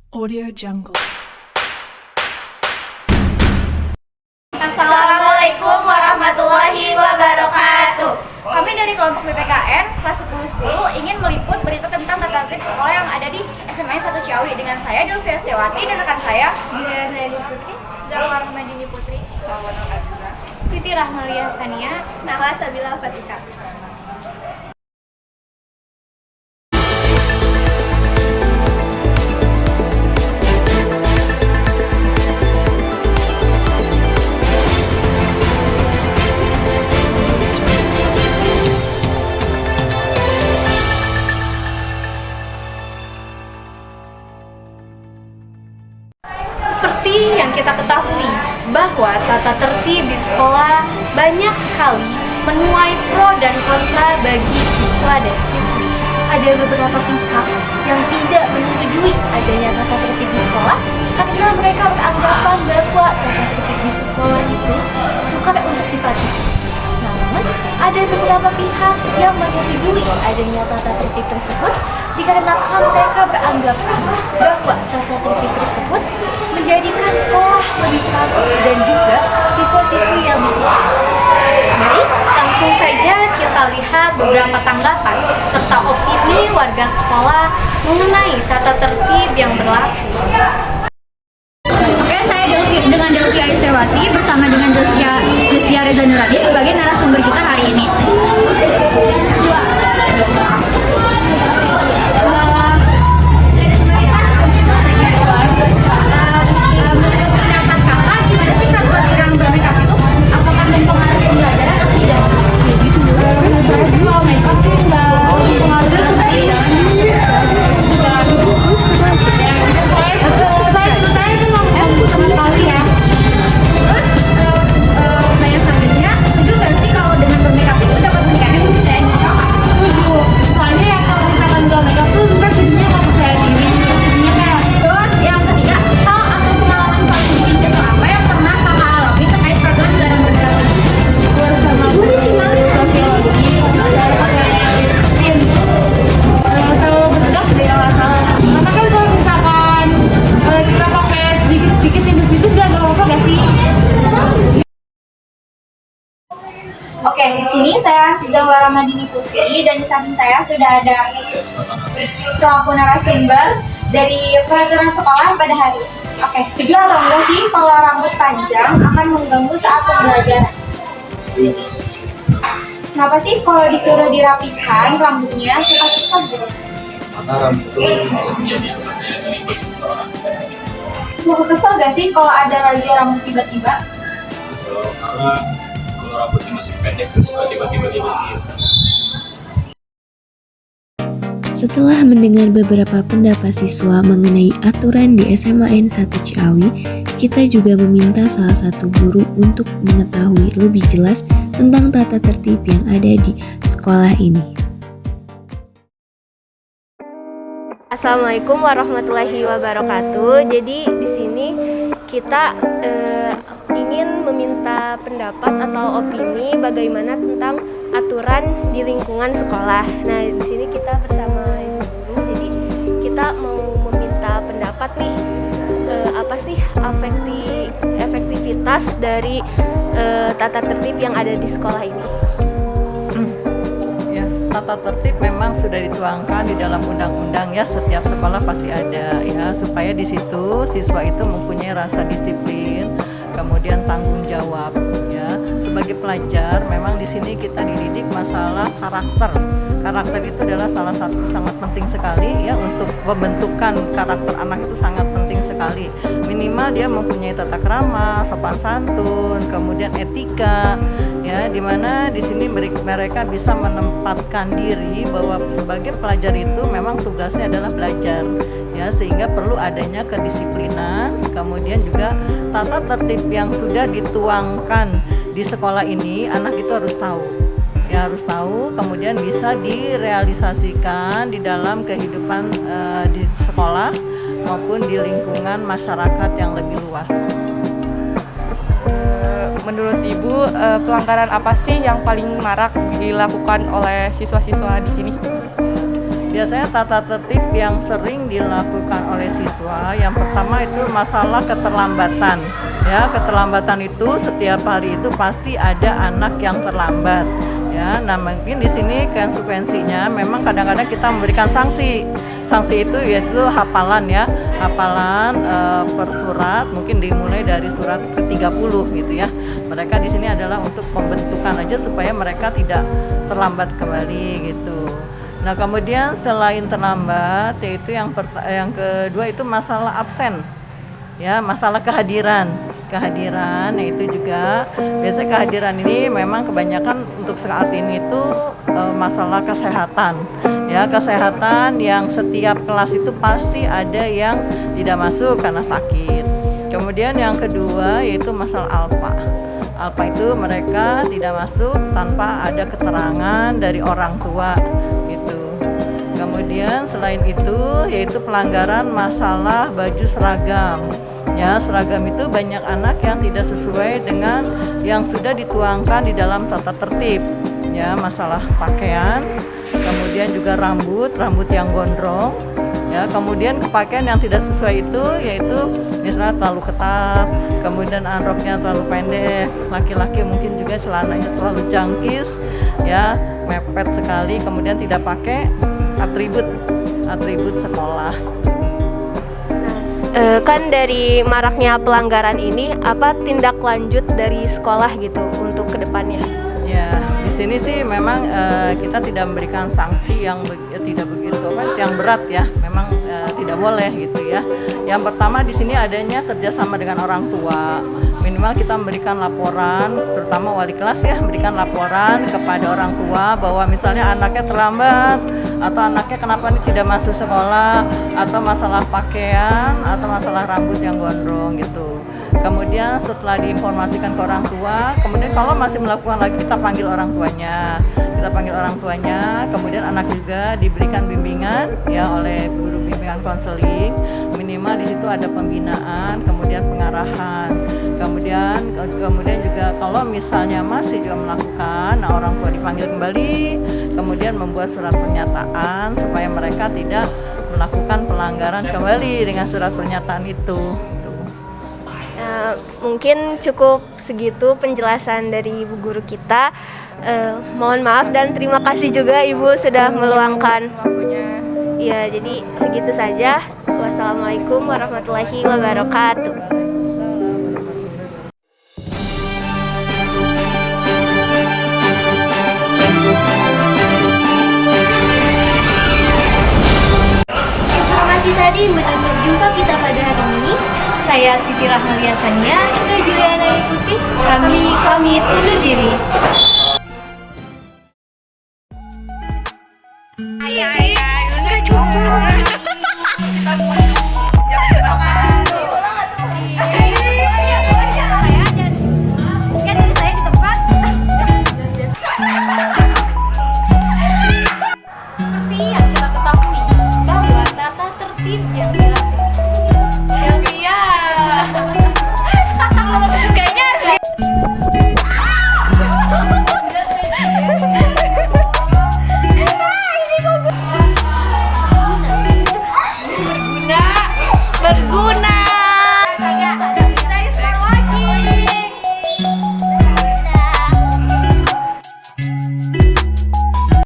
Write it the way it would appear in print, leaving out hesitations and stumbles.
Audio Jungle. Assalamualaikum warahmatullahi wabarakatuh. Kami dari kelompok PPKN kelas 10 ingin meliput berita tentang tata tertib sekolah yang ada di SMA 1 Ciawi dengan saya Delvia Setiawati dan rekan saya Diana Edi Putri, Zalwar Madini Putri, Salwana Aziza, Siti Rahmalia Sania, Nahla Sabila Fatika. Seperti yang kita ketahui bahwa tata tertib di sekolah banyak sekali menuai pro dan kontra bagi siswa dan siswi. Ada beberapa pihak yang tidak menyetujui adanya tata tertib di sekolah karena mereka beranggapan bahwa tata tertib di sekolah itu sukar untuk dipatuhi. Namun, ada beberapa pihak yang menyetujui adanya tata tertib tersebut dikarenakan mereka beranggapan bahwa tata tertib tersebut menjadikan sekolah lebih teratur dan juga siswa-siswi yang disiplin. Baik, langsung saja kita lihat beberapa tanggapan serta opini warga sekolah mengenai tata tertib yang berlaku. Oke, saya dengan Delvia Setiawati bersama dengan Jessia Reza Nuradi sebagai narasumber kita hari ini. Pendapat kakak gimana sih peraturan yang bermakeup itu? Apakah mempengaruhi pembelajaran atau tidak? Kalau makeup sih Oke, di sini saya Zalwar Madini Putri dan di samping saya sudah ada selaku narasumber dari peraturan sekolah pada hari ini. Oke, setuju atau enggak sih kalau rambut panjang akan mengganggu saat pembelajaran? Kenapa sih kalau disuruh dirapikan rambutnya suka susah gitu? Karena rambut itu bisa menjadi kepercayaan diri bagi seseorang. Suka kesel gak sih kalau ada razia rambut tiba-tiba? Kesel karena kalau rambutnya masih pendek terus tiba-tiba dia berhenti. Setelah mendengar beberapa pendapat siswa mengenai aturan di SMAN 1 Ciawi, kita juga meminta salah satu guru untuk mengetahui lebih jelas tentang tata tertib yang ada di sekolah ini. Assalamualaikum warahmatullahi wabarakatuh. Jadi di sini kita ingin meminta pendapat atau opini bagaimana tentang aturan di lingkungan sekolah. Nah, di sini kita bersama Ibu Guru. Jadi kita mau meminta pendapat nih, apa sih efektivitas dari tata tertib yang ada di sekolah ini? Tata tertib memang sudah dituangkan di dalam undang-undang ya, setiap sekolah pasti ada ya, supaya di situ siswa itu mempunyai rasa disiplin, kemudian tanggung jawab ya. Sebagai pelajar memang di sini kita dididik masalah karakter. Karakter itu adalah salah satu sangat penting sekali ya, untuk pembentukan karakter anak itu sangat penting sekali. Minimal dia mempunyai tata krama, sopan santun, kemudian etika ya, dimana di sini mereka bisa menempatkan diri bahwa sebagai pelajar itu memang tugasnya adalah belajar ya, sehingga perlu adanya kedisiplinan, kemudian juga tata tertib yang sudah dituangkan di sekolah ini anak itu harus tahu ya, harus tahu, kemudian bisa direalisasikan di dalam kehidupan di sekolah maupun di lingkungan masyarakat yang lebih luas. Menurut Ibu, pelanggaran apa sih yang paling marak dilakukan oleh siswa-siswa di sini? Biasanya tata tertib yang sering dilakukan oleh siswa, yang pertama itu masalah keterlambatan. Ya, keterlambatan itu setiap hari itu pasti ada anak yang terlambat. Ya, nah mungkin di sini konsekuensinya memang kadang-kadang kita memberikan sanksi. Sanksi itu yaitu hafalan ya, hafalan per surat, mungkin dimulai dari surat ke-30 gitu ya. Mereka di sini adalah untuk pembentukan aja supaya mereka tidak terlambat kembali gitu. Nah, kemudian selain terlambat, yaitu yang kedua itu masalah absen. Ya, masalah kehadiran yaitu juga biasanya kehadiran ini memang kebanyakan untuk saat ini itu masalah kesehatan ya, kesehatan yang setiap kelas itu pasti ada yang tidak masuk karena sakit. Kemudian yang kedua yaitu masalah alpa itu mereka tidak masuk tanpa ada keterangan dari orang tua gitu. Kemudian selain itu yaitu pelanggaran masalah baju seragam. Ya, seragam itu banyak anak yang tidak sesuai dengan yang sudah dituangkan di dalam tata tertib. Ya, masalah pakaian, kemudian juga rambut yang gondrong. Ya, kemudian pakaian yang tidak sesuai itu yaitu misalnya terlalu ketat, kemudian roknya terlalu pendek, laki-laki mungkin juga celananya terlalu jangkis, ya, mepet sekali, kemudian tidak pakai atribut sekolah. Kan dari maraknya pelanggaran ini, apa tindak lanjut dari sekolah gitu untuk kedepannya? Ya, di sini sih memang kita tidak memberikan sanksi yang tidak begitu yang berat ya, memang tidak boleh gitu ya. Yang pertama di sini adanya kerjasama dengan orang tua. Minimal kita memberikan laporan, terutama wali kelas ya, memberikan laporan kepada orang tua bahwa misalnya anaknya terlambat atau anaknya kenapa ini tidak masuk sekolah, atau masalah pakaian atau masalah rambut yang gondrong gitu. Kemudian setelah diinformasikan ke orang tua, kemudian kalau masih melakukan lagi kita panggil orang tuanya. Kemudian anak juga diberikan bimbingan ya oleh guru bimbingan konseling. Minimal di situ ada pembinaan, kemudian pengarahan. Kemudian juga kalau misalnya masih juga melakukan, nah orang tua dipanggil kembali, kemudian membuat surat pernyataan supaya mereka tidak melakukan pelanggaran kembali dengan surat pernyataan itu. Mungkin cukup segitu penjelasan dari ibu guru kita. Mohon maaf dan terima kasih juga ibu sudah meluangkan waktunya. Ya, jadi segitu saja. Wassalamualaikum warahmatullahi wabarakatuh. Informasi tadi menutup jumpa kita pada hari ini. Saya Siti Rahmalia Sania, saya Juliana Putih. Kami pamit undur diri. Seperti yang kita ketahui bahwa tata tertib yang